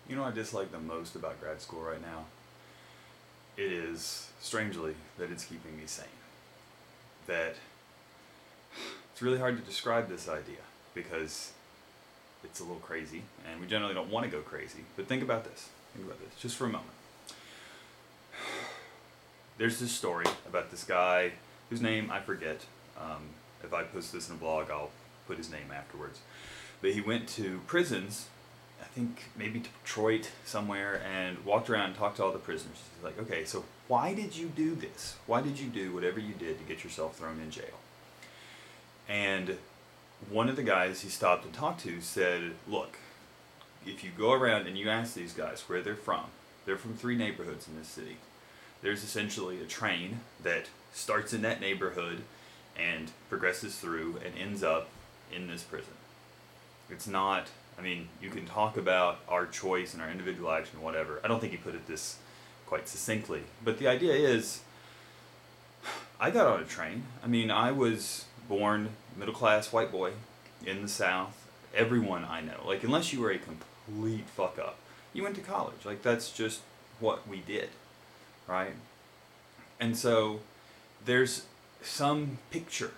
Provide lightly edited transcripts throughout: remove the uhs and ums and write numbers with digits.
You know what I dislike the most about grad school right now? It is, strangely, that it's keeping me sane. That it's really hard to describe this idea because it's a little crazy, and we generally don't want to go crazy. But think about this. Think about this, just for a moment. There's this story about this guy whose name I forget. If I post this in a blog, I'll put his name afterwards. But he went to prisons, I think maybe to Detroit somewhere, and walked around and talked to all the prisoners. He's like, okay, so why did you do this? Why did you do whatever you did to get yourself thrown in jail? And one of the guys he stopped and talked to said, look, if you go around and you ask these guys where they're from 3 neighborhoods in this city. There's essentially a train that starts in that neighborhood and progresses through and ends up in this prison. It's not, I mean, you can talk about our choice and our individual action, whatever. I don't think he put it this quite succinctly. But the idea is, I got on a train. I mean, I was born middle class white boy in the South. Everyone I know, like, unless you were a complete fuck up, you went to college. Like, that's just what we did, right? And so there's some picture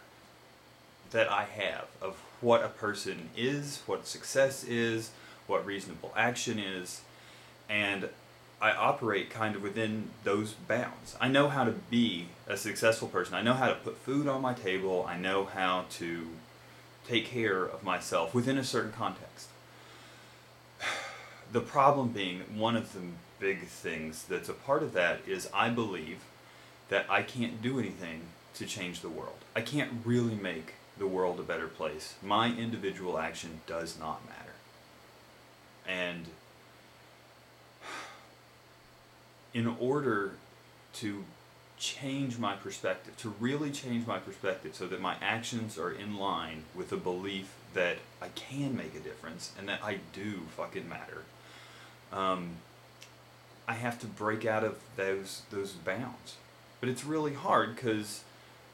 that I have of what a person is, what success is, what reasonable action is, and I operate kind of within those bounds. I know how to be a successful person. I know how to put food on my table. I know how to take care of myself within a certain context. The problem being, one of the big things that's a part of that is I believe that I can't do anything to change the world. I can't really make the world a better place. My individual action does not matter. And in order to change my perspective, to really change my perspective so that my actions are in line with a belief that I can make a difference and that I do fucking matter, I have to break out of those bounds. But it's really hard because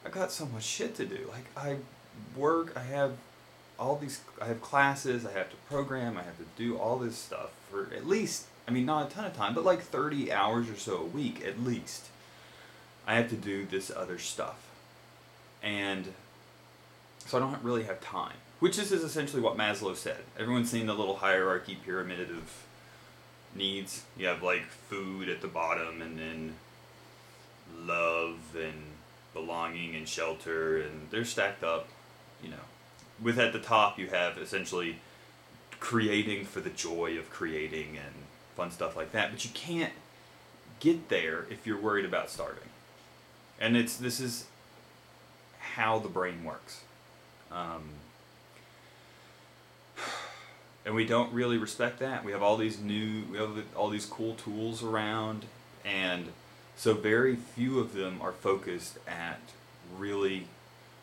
I got so much shit to do. Like, I work, I have classes, I have to program, I have to do all this stuff for at least, I mean, not a ton of time, but like 30 hours or so a week at least. I have to do this other stuff. And so I don't really have time. Which is essentially what Maslow said. Everyone's seen the little hierarchy pyramid of needs. You have like food at the bottom, and then love and belonging and shelter, and they're stacked up, you know. With at the top you have essentially creating for the joy of creating and fun stuff like that. But you can't get there if you're worried about starving. And this is how the brain works. And we don't really respect that. We have all these cool tools around, and so very few of them are focused at really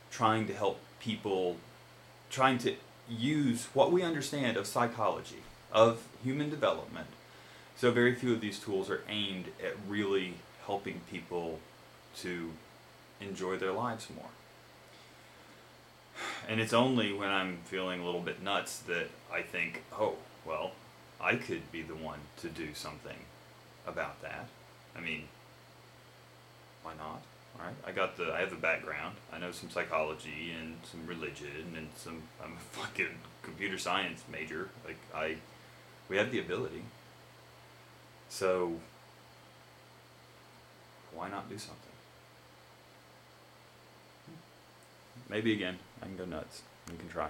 trying to help people, trying to use what we understand of psychology, of human development. So very few of these tools are aimed at really helping people to enjoy their lives more. And it's only when I'm feeling a little bit nuts that I think, oh, well, I could be the one to do something about that. I mean, why not? Right? I have the background. I know some psychology and some religion and I'm a fucking computer science major. Like, we have the ability. So, why not do something? Maybe again, I can go nuts. You can try.